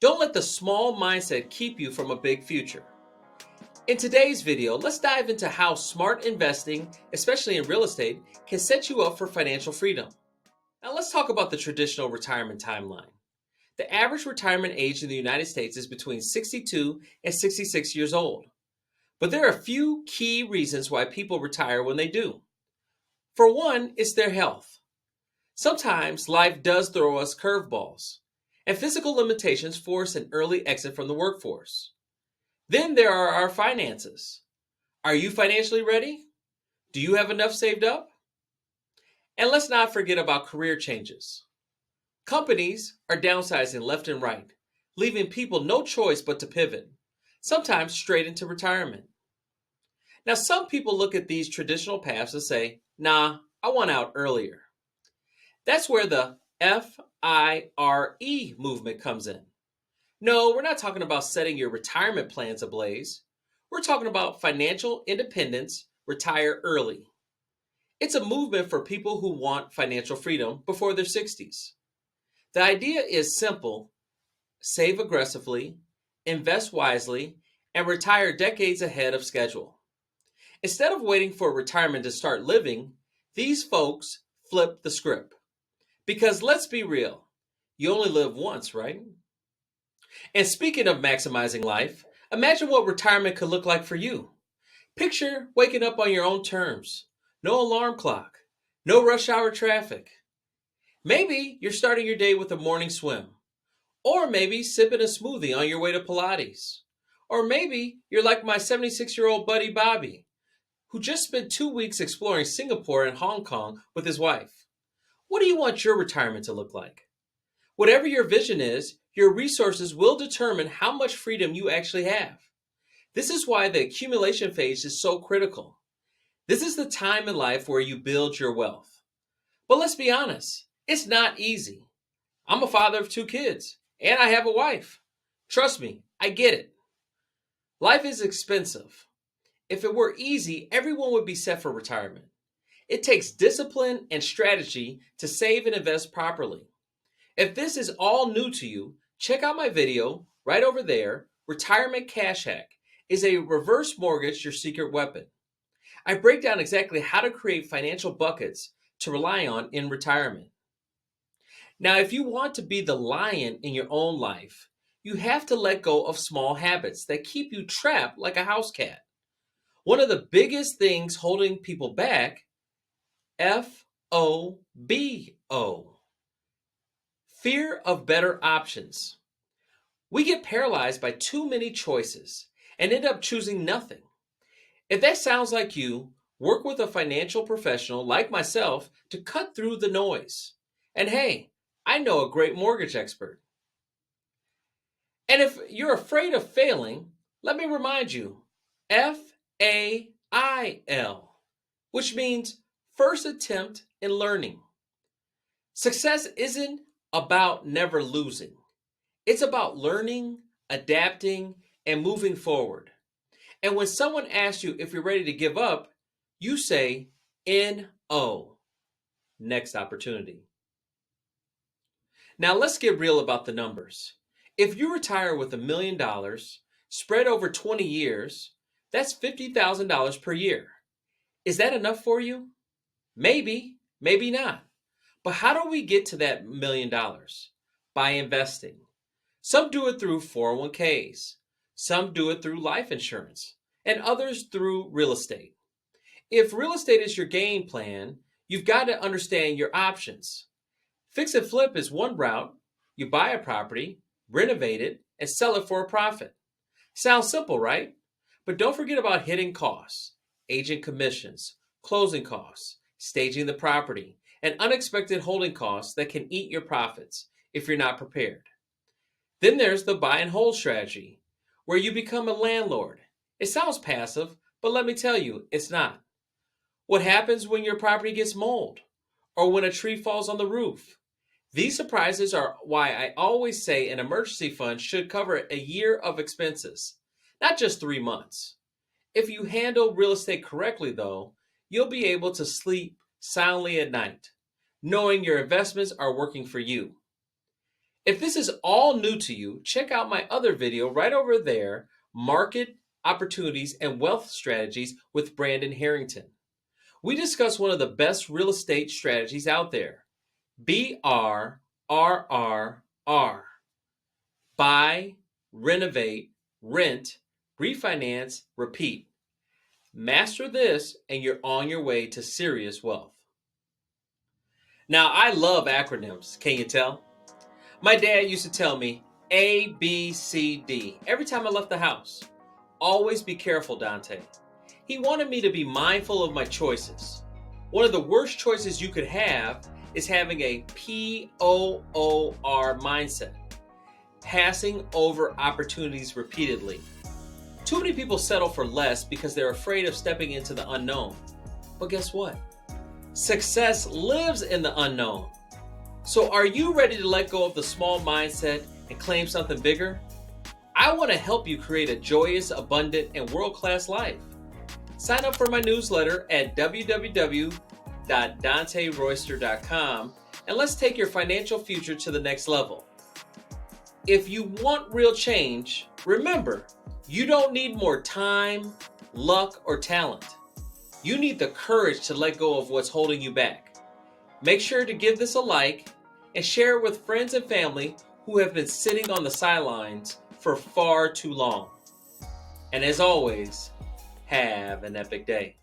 Don't let the small mindset keep you from a big future. In today's video, let's dive into how smart investing, especially in real estate, can set you up for financial freedom. Now let's talk about the traditional retirement timeline. The average retirement age in the United States is between 62 and 66 years old. But there are a few key reasons why people retire when they do. For one, it's their health. Sometimes life does throw us curveballs, and physical limitations force an early exit from the workforce. Then there are our finances. Are you financially ready? Do you have enough saved up? And let's not forget about career changes. Companies are downsizing left and right, leaving people no choice but to pivot, sometimes straight into retirement. Now, some people look at these traditional paths and say, nah, I want out earlier. That's where the FIRE movement comes in. No, we're not talking about setting your retirement plans ablaze. We're talking about financial independence, retire early. It's a movement for people who want financial freedom before their 60s. The idea is simple: save aggressively, invest wisely, and retire decades ahead of schedule. Instead of waiting for retirement to start living, these folks flip the script. Because let's be real, you only live once, right? And speaking of maximizing life, imagine what retirement could look like for you. Picture waking up on your own terms. No alarm clock. No rush hour traffic. Maybe you're starting your day with a morning swim. Or maybe sipping a smoothie on your way to Pilates. Or maybe you're like my 76-year-old buddy Bobby, who just spent 2 weeks exploring Singapore and Hong Kong with his wife. What do you want your retirement to look like? Whatever your vision is, your resources will determine how much freedom you actually have. This is why the accumulation phase is so critical. This is the time in life where you build your wealth. But let's be honest, it's not easy. I'm a father of 2 kids, and I have a wife. Trust me, I get it. Life is expensive. If it were easy, everyone would be set for retirement. It takes discipline and strategy to save and invest properly. If this is all new to you, check out my video right over there. Retirement Cash Hack: is a reverse mortgage your secret weapon? I break down exactly how to create financial buckets to rely on in retirement. Now, if you want to be the lion in your own life, you have to let go of small habits that keep you trapped like a house cat. One of the biggest things holding people back: FOBO. Fear of better options. We get paralyzed by too many choices and end up choosing nothing. If that sounds like you, work with a financial professional like myself to cut through the noise. And hey, I know a great mortgage expert. And if you're afraid of failing, let me remind you: FAIL, which means first attempt in learning. Success isn't about never losing. It's about learning, adapting, and moving forward. And when someone asks you if you're ready to give up, you say NO, next opportunity. Now let's get real about the numbers. If you retire with $1 million spread over 20 years, that's $50,000 per year. Is that enough for you? Maybe, maybe not. But how do we get to that $1 million? By investing. Some do it through 401ks, some do it through life insurance, and others through real estate. If real estate is your game plan, you've got to understand your options. Fix and flip is one route. You buy a property, renovate it, and sell it for a profit. Sounds simple, right? But don't forget about hidden costs: agent commissions, closing costs, staging the property, and unexpected holding costs that can eat your profits if you're not prepared. Then there's the buy and hold strategy, where you become a landlord. It sounds passive, but let me tell you, it's not. What happens when your property gets mold or when a tree falls on the roof? These surprises are why I always say an emergency fund should cover a year of expenses, not just 3 months. If you handle real estate correctly, though, you'll be able to sleep soundly at night, knowing your investments are working for you. If this is all new to you, check out my other video right over there, Market Opportunities and Wealth Strategies with Brandon Harrington. We discuss one of the best real estate strategies out there, BRRRR. Buy, renovate, rent, refinance, repeat. Master this and you're on your way to serious wealth. Now, I love acronyms, can you tell? My dad used to tell me A, B, C, D every time I left the house. Always be careful, Dante. He wanted me to be mindful of my choices. One of the worst choices you could have is having a POOR mindset, passing over opportunities repeatedly. Too many people settle for less because they're afraid of stepping into the unknown. But guess what? Success lives in the unknown. So are you ready to let go of the small mindset and claim something bigger? I want to help you create a joyous, abundant, and world-class life. Sign up for my newsletter at www.danteroyster.com and let's take your financial future to the next level. If you want real change, remember, you don't need more time, luck, or talent. You need the courage to let go of what's holding you back. Make sure to give this a like and share it with friends and family who have been sitting on the sidelines for far too long. And as always, have an epic day.